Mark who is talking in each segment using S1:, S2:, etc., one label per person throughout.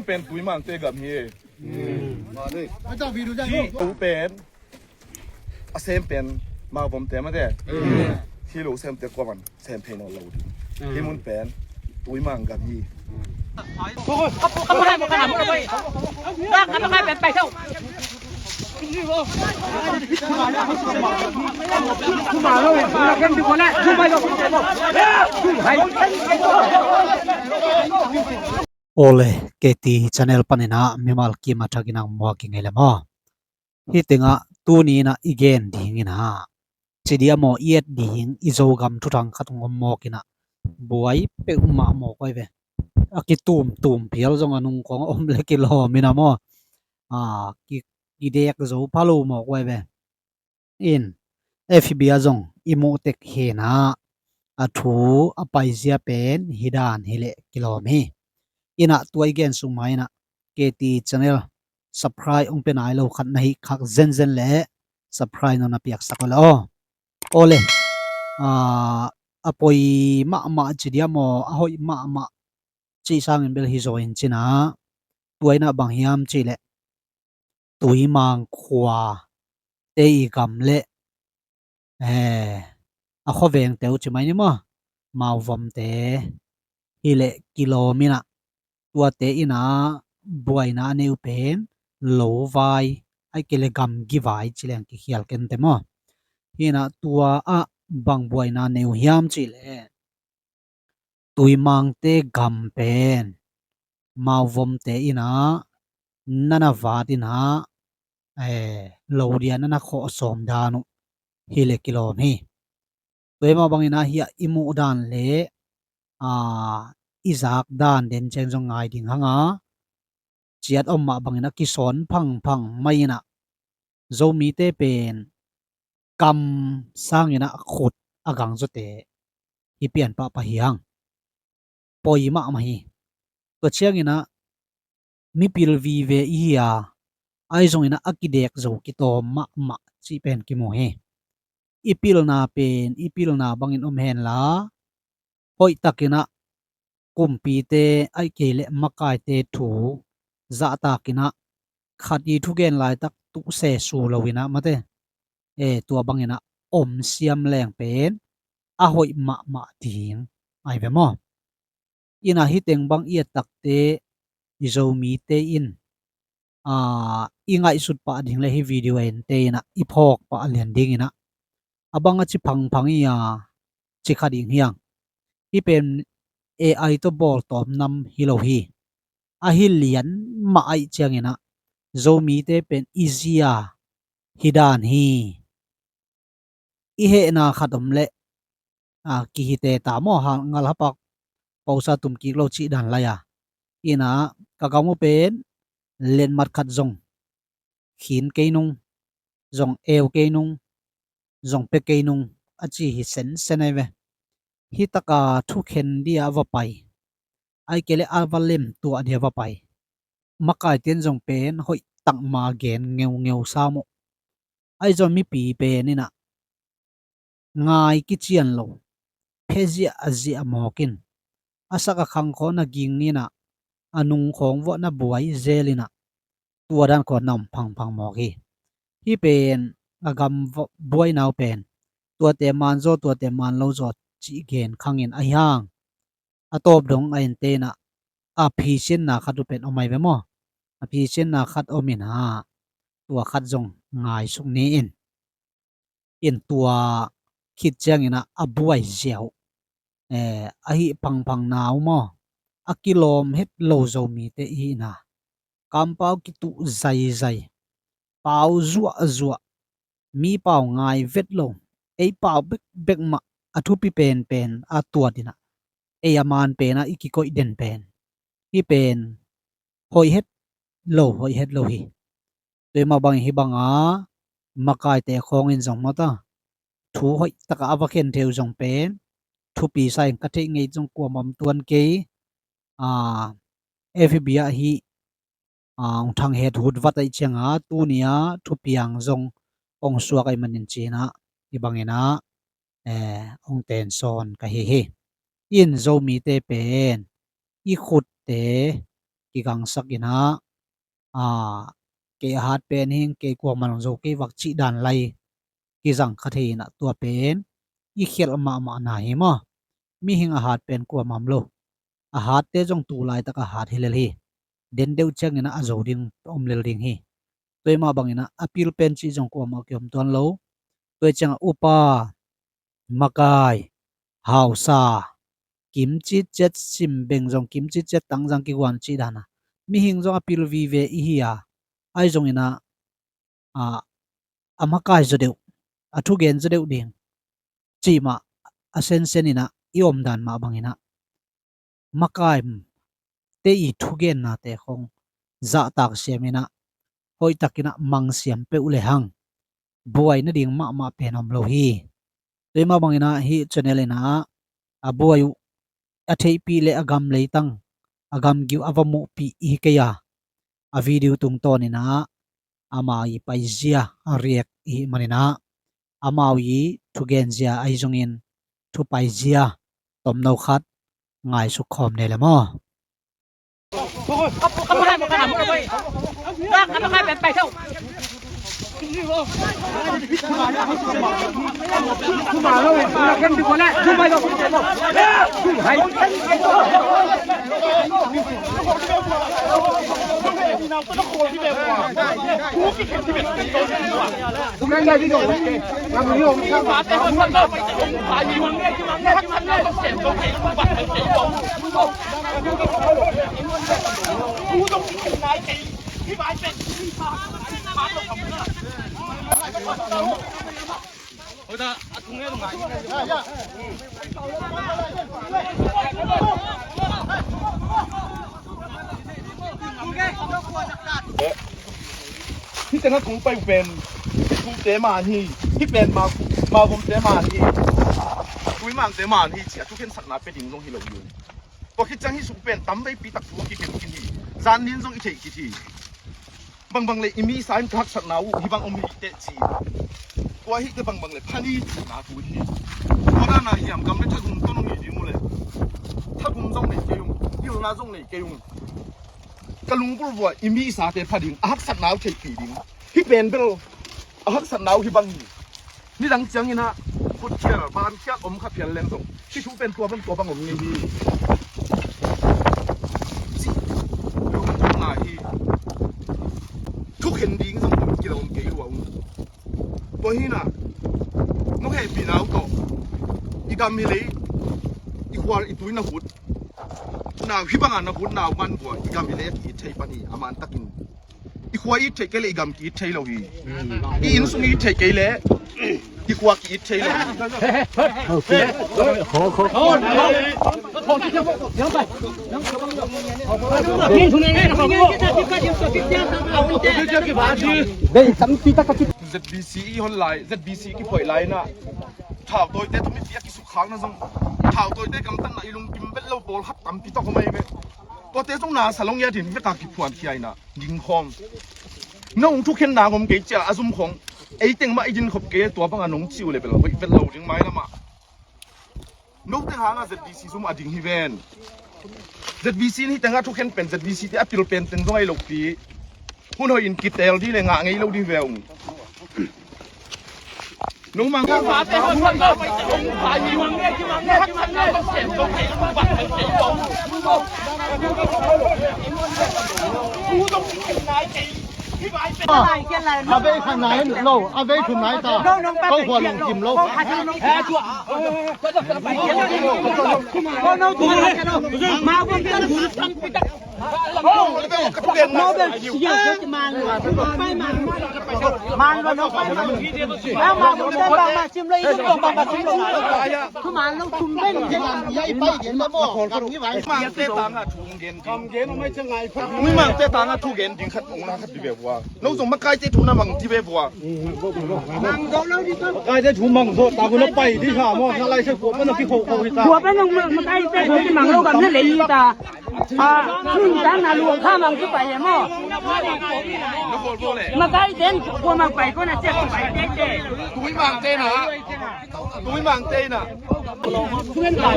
S1: เป็นตุยมังเตกับเฮ
S2: มาเลยไม่ต้องวีดูจัง
S1: ตูเป็นอาเซมเป็นมาผมเตมาเด้ที่รู้เซมเตกว่ามันเซมเพนเอาเราดิที่มันเป็นตุยมังกับเฮ
S3: เขาไม่ให้มันขนาดนั้นเลยร่างกันต้องให้เป็นไปเท่า
S4: Ole keti channel panina mimal ki mathagina mwaki ngelemo hitinga tuni na igen dingina chidia mo yet ding izogam thutang khatungom mokina buai pe umma mo koibe akitum pial jong anung kong omle kilo minamo ki idek zo palo mo koibe in fbi jong imotek hena athu apaizia pen hidan hile kilomi ina tuai gen sumaina KT channel subscribe ong penai lo khat nahi khak zen le subscribe no na piak sakolo ole apoi ma chidia mo ahoi ma chi sang bel hi join china tuaina bang hiam chi le tui mang khwa te i gam le a khoveng teu chi mai ni mo mau vom te hi le kilomina tua te ina buaina neu pen lo vai ai kilogram gi vai chileng ki hial ken te mo ina tua a bang buaina neu hiam chile tui mang te gam pen mau vom te ina nana vadina lo dia nana kho som danu hile kilom hi toima bangina hi imu dan le izak dan den cheng jong ngai ding hanga chiat omma bangina ki son phang maina zomi te pen kam sangina khut agang zote hi pian pa hiang poima ma hi to chiangina mi pilvi ve ia ai zongina akidek zo ki to ma chi pen ki mo he ipil na bangin hen la hoi takina kumpi te ai kele makai te thu za takina khati thu gen lai tak tu se su lowina mate tua bangina om siam leng pen a hoi ma ding ai ve mo ina hiteng bang ia takte izomi te in ingai sut pa ding le hi video en te na iphok pa lian ding ina abanga chi phang ia chi khading hiang hi pen AI to bol tom nam hilohi a hi lian ma ai changina zomi te pen izia hidan hi i he na khatom le ki hi te ta mo ha ngal hapak pausa tum ki lo chi dan la ya ina ka gamu pen len mat khat zong khin ke nung zong ew ke nung zong pe ke nung achi hi sen ai ve hi taka thu khen dia wa pai ai kele avalem tu adia wa pai makai ten jong pen hoi tak ma gen ngeu samo ai zo mi pi pe ni na ngai ki chian lo phezia azia mokin asaka khang kho na ging ni na anung khong wo na buai zelina tuadan ko nam phang mo hi pen agam buai naw pen tua te man lo zo chi gen khangin a yang atop dong ain te na a phi sin na khatu pen omai ve mo a phi sin na khat omin ha tua khat jong ngai suk ni in tua khit chang ina abuai ziau a hi phang naw mo a kilom het lo zo mi te hi na kampau ki tu zai pau zua mi pau ngai vet lo ei pau bek ma athu pi pen a tua dina e yaman pe na ikikoi den pen hi pen hoi het lo hi te ma bang hi banga makai te khong in jong mata thu hoi taka avakhen theu jong pen thu pi sai ka the ngei jong ko mam tuan ke fbi hi thang he thut watai chenga tu nia thu piang jong ong suak ai manin china ibangena ong ten son ka hi in zomi te pen i khut te ki gang sakina ke hat pen hing ke kwa man zo ke wak chi dan lai ki jang khathe na tua pen I khial ma na hi mo mi hing a hat pen kwa mam lo a hat te jong tu lai taka hat hilel hi den deu chang ina a zo ding om lel ding hi toy ma bang ina apil pen chi jong kwa ma kyom ton lo toy chang upa makai hausa kimchi chet sim beng jong kimchi chet tang jang ki wan chi dana mi hing jong apil vi ve I hi ya ai jong ina amakai zo deu athu gen zo deu ding chi ma asen senina iom dan ma bangina makai te I thu gen na te khong za tak semina hoi takina mang siam pe ule hang buai na ding ma penom lo hi te ma bangina hi channel ina abuayu athei pi le agam leitang agam giu avamu pi I kaya a video tung tonina amai paizia ariek I manina amawi thugenzia aizongin thu paizia tomno khat ngai su khom ne le mo
S3: không có hai một khả một rồi đang không có hai bèn bèn đâu mà đâu là cái gì còn lại không phải đâu hay không nên đây đi rồi làm gì không sao mà cái con đâu phải gì mà nghe chứ mà nghe nó sẽ có cái bạn phải chạy không cú trong cái này cái bàiเป็นที่พาพาลงทำนะโอ้ยตาตรงนี้ตรงไหน
S1: ที่จะนัดของไปเป็นกูเตมาที่ที่เป็นมาผมเตมาที่กูมั่งเตมาที่เสียทุกเห็นสักนาเป็นดิ่งตรงที่เราอยู่พอคิดจังที่สุเป็นตั้มไปปีตักตัวกี่เป็นกี่ทีจานนี้ตรงอีเทกี่ทีบางเลยมีสายทักษะหนาวที่บางอมหิเตจีกว่าหิเตบางเลยพันธุ์หนาตัวที่เพราะนั่นน่ะยามกำลังถ้าคุณต้นมีดีมั้งเลยถ้าคุณต้องเลยเกี่ยงที่เราต้องเลยเกี่ยงกะลุงพูดว่ามีสายแต่พันธุ์ทักษะหนาวเทปีดิ่งที่เป็นเป็นทักษะหนาวที่บางนี่ดังจังนี่นะพูดเกี่ยวบ้านเกี่ยวอมขับเพียนแรงส่งที่ชูเป็นตัวบางอมนี่ดีทุกเห็นดิ้งสมบูรณ์กิโลเมตรว่าตัวนี้นะน้องเห็นปีน้าก็อีกามีเลยอีควาอีตัวนี้นะพุทธน่าพิบังอันนะพุทธน่ามันบัวอีกามีเลยอีเทยปนีอามันตักินอีควาอีเทยเกลี่ยอีกามกีเทยเราฮีอีอินสุนีเทยเกลี่ยอีควากีเทยเราโอเคขอ
S3: นี่ทุนนี้นะผมได้สำปีตะกะ
S1: ZBC อีฮอนไลน์ ZBC กีพอยไลน์นะข่าวตัวเต้ทำให้เสียกิสุขังนะซังข่าวตัวเต้กำตั้งไหนลุงกิมเบ็ดเล่าบอลฮับตำปีตอกเขาไม่เบ็ดตัวเต้ต้องนาสลงยาถิ่นเบ็ดตากิพวนขี้ไอ้น่ะยิงคอมน้องทุกเข็นนาผมเกจจะอาซุมของไอ้เต็งมาไอ้ยินขบเกยตัวพังอันน้องจิ๋วเลยเป็นเราเบ็ดเราจริงไหมล่ะมาน้องเต็งหาง ZBC ซุ่มอดิ่งฮิเวน ZBC นี่แต่งทุกเข็นเป็น ZBC ที่อัพพิลเป็นเต็งต้องไอ้ลูกปีหุ่นหอยอินกิเตลที่เลยงะไงเราดีเวลน้องมังก็มาเป็นคนก็ไปลงไปมันเนี่ยที่มันเนี่ยก็เสียตรงไหนบัดไปตรงกูต้องกินไหนที่ไปเป็นอะไรกันล่ะอาเบขนาดโลอาเบขนาดตาเขาหัวลงกิมโลแพ้ชั่วก็จะไปเกี่ยวก็น้องตัวมาวันกันทำไปกันโอ้โน้ตเป็นเยอะจะมาเลยไม่มาแล้วน้องไปแล้วมาผมเดินบางมาชิมเลยอีกบางมาชิมเลยคือมาแล้วคุมเล่นยังยัยไปเห็นแล้วบ่ของคนนี้ไว้มาเตะตังอ่ะทุ่งเย็นทำเย็นไม่ใช่ไงไม่มาเตะตังอ่ะทุ่งเย็นจริงขัดองนะขัดดีแบบว่าน้องส่งมาใกล้เตะทุ่งน้ำมังที่แบบว่ามังโดนแล้วดิใกล้เตะทุ่งมังโดนตาคนละไปที่ข้ามออะไรใช่หัวมันพี่โคที่ตาหัวเป็นยังมันใกล้เตะทุ่งที่มังโดนกันนั่นเลยตาขึ้นด้านหน้าหลวงข้ามังที่ไปยังมั่วมาใกล้เต้นกลัวมังไปก็น่าเจ็บไปเต้นตุ้ยมังเต้นนะตุ้ยมังเต้นนะเพื่อนตาย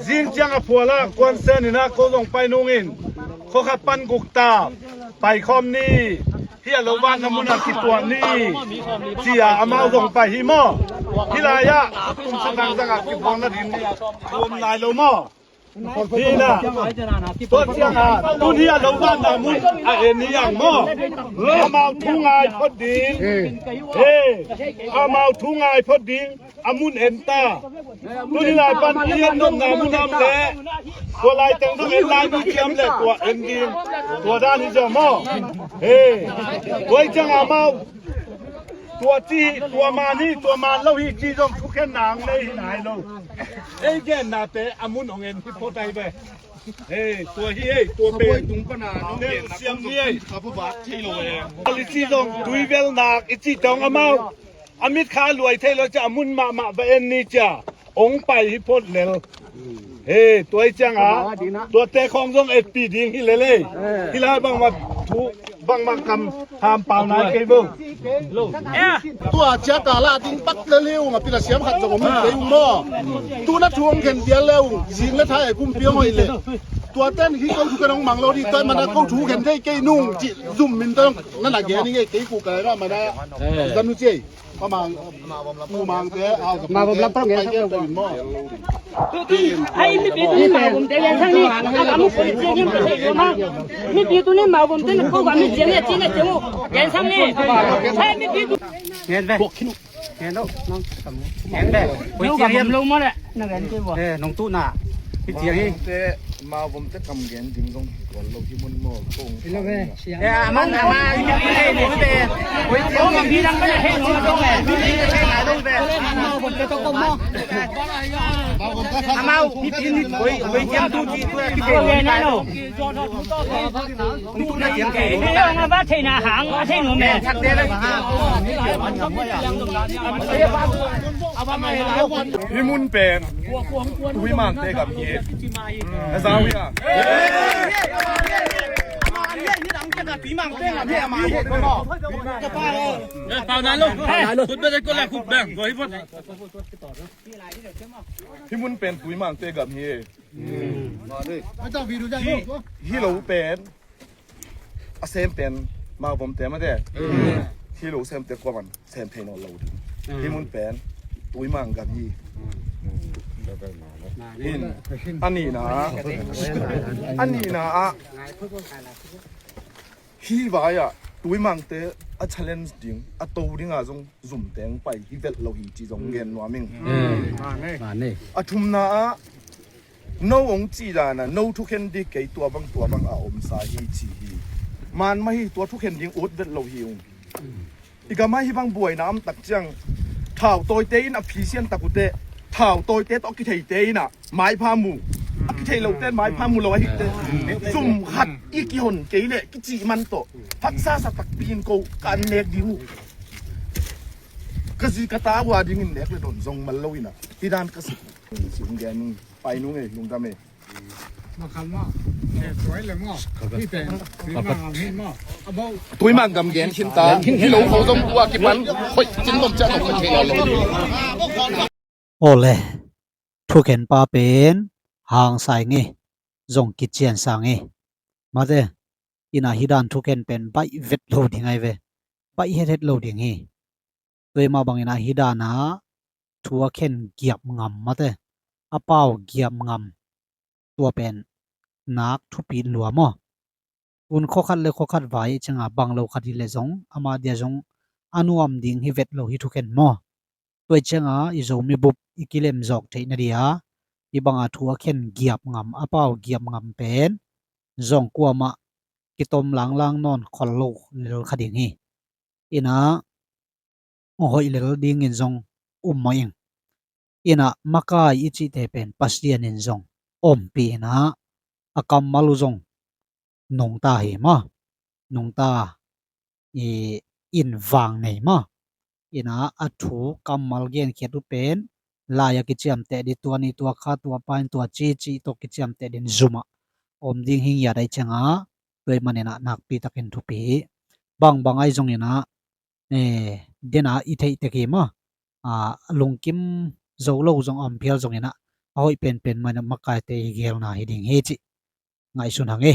S1: Jing chang a phuala kwan sen ina ko long pai nungin kho kha pan guk ta pai khom ni hi lo ban namuna ki tua ni chia amao dong pai hi mo hilaya tum sang sang ki bon na din kom nai lo mo hi na to chiang a tu ni lo ban na mun a en ni yang mo amao thu ngai phot ding amao thu ngai phot ding amun en ta tu ni lai pan ien nom na mun nam leตัวลายแต่งต้องเอ็นลายมีเทียมแหละตัวเอ็นดีตัวด้านนี้จะมอตัวจังอาเมาตัวจีตัวมานี่ตัวมาเล่าฮีจีต้องทุกแค่หนังเลยไหนเราแกนาเตะอามุนของเอ็นที่โพไตไปตัวฮีตัวเป็นตุงปนาน้องเสียงนี่ขับผู้บาดที่เราลิจีต้องดุยเวลนักอิจีต้องอาเมาอามิดขารวยเทเราจะอามุนมาเบนนี่จ้ะองไปฮิโพดเลวตัวจังตัวเตะของทรงปีดิงฮิเลฮิลาบังมาถูบังมากำทำเปล่านายเกบุ
S2: ตัวเจ้ากาลาดิ้งปักเร็วๆมาปีละเสียมขัดจะผมเร็วมั่วตัวนักทวงเข็นเดียวเร็วสิงและไทยกุ้มเปี้ยวหอยเลยตัวเต้นที่เขาถูกกันน้องมังเราดีต้นมันเขาถูกเข็นได้เกยนุ่งจิซุ่มมินต้องนั่นแหละแกนี่ไงเกยกูกันแล้วมันได้ดันนุเจประมาณมูมังเตะเอามาผมรับต้องเงี้ยทั้งหมดมั่ว
S5: ไอ้ไม่ปีตัวนี้มาผมเตะทั้งนี้อามุคนเจียงไม่ใช่ตัวมั้งไม่ปีตัวนี้มาผมเตะเขาว่าไม่เจียงเนี่ยจีนเนี่ยเจียงแกนทั้งนี้ใช่ไม่ปีตัวเงี้ยแบบเงี้ยน้องเงี้ยแบบไปเจียงลงมาแหละนั่นแหละใช่ป่ะน้องตู้น่ะไปเจียงให้
S2: มาผมจะทำเงี้ยจริงตรงก่อนเราที่มันมั่วคง
S5: มันมาไม่ได้ไม่ได้ไปเจียงพี่ดังไม่ได้ให้หนูมาตรงไหนพี่ใช่ไหนตรงแบบผมจะต้องมองอามาพี่พี่นี่ไปเจียงตู้จีตัวพี่เป็นไงนะลูกตู้น่าเจียงเก๋นี่เอามาเทน่าหางมาเทหนูแม่ชักเด้เลย
S1: พี่มุนเป็นตุยมันเตะกับเย่สาวอ่ะเปล่านั้นลูกคุณไม่ได้ก็แลกคุณแบ่งไว้พอดพี่มุนเป็นตุยมันเตะกับเย่
S2: ไม่ต้องวีดูจัง
S1: ฮิโร่เป็นเซมเป็นมาผมเตะมาได้ฮิโร่เซมเตะกว่ามันเซมเพนอลเราดิพี่มุนเป็นตุยมันกับเย่อันนี้นะฮีวายอ่ะตุยมังเตะa challenge ding a to ding a jong zum teng pai hi vet lo hi chi jong gen wa ming ma ne a thum na no ong chi da na no thu khen di ke tua bang a om sa hi chi hi man ma hi tua thu khen ding ut vet lo hi ong iga ma hi bang buai nam tak chang thau toy te in a phi sian takute thảo tôi tết ở cái thầy tê nè mái pha mù cái thầy lâu tết mái pha mù lâu hết dùng hạt ý cái hồn cái lệ cái chị man tổ phát ra sa tắc pin cô can nẹt điu cái gì cái ta qua đi nghìn nẹt là đồn rong mà lâu nè cái đàn cái gì dùng cái nung bay nung này nung ta mày
S2: มาคันว่าสวยเลยมั่วพี่เป็นพี่มาพี่มั่ว
S1: túi mang cầm ghén xin ta khi lũ khổ rong qua cái bắn khôi chính đồng chân đồng cái nào lâu
S4: โอเลทุกเห็นปาเป็นหางสายงี้จงกิจเจียนสางงี้มาเดอินาฮิดานทุกเห็นเป็นใบเวทโลดิ้งไงเวใบเฮ็ดโลดิ้งงี้โดยมาบางอินาฮิดานะทัวเข็นเกียบงำมาเดอาเป้าเกียบงำตัวเป็นนักทุปีหลัวมออุนข้อคัดเลยข้อคัดไว้จังบางโลคัดที่เลจงอามาเดียจงอนุอัมดิ้งฮิเวทโลฮิทุกเห็นมอตัวจังอิโซมีบุบอีกิเลมจอกเทนเดียอีบังอาทัวเข็นเกียบงำอาเป้าเกียบงำเป็นจงกัวมากิตมหลังนอนขอลโลเลลคดิ่งฮีอินะโอ้โหเลลดิ่งอินจงมาเองอินะมักายอิจิเตเป็นปัสเดียนอินจงปีนะอากำมาลุจงนงตาเหมานงตาอินวางในมาอินะอัฐุกำมัลเกียนเขียนเป็นลายกิจยามเตดิตัวนี้ตัวข้าตัวปานตัวจีตัวกิจยามเตดินซุมะดิ่งหิงยาได้จังโดยมันเนนักปีตะเกินทุปี bang ai jong ina dena I thei te ki ma lungkim zo lo jong am phial jong ina hoi pen man makai te gel na hi ding he chi ngai sun hange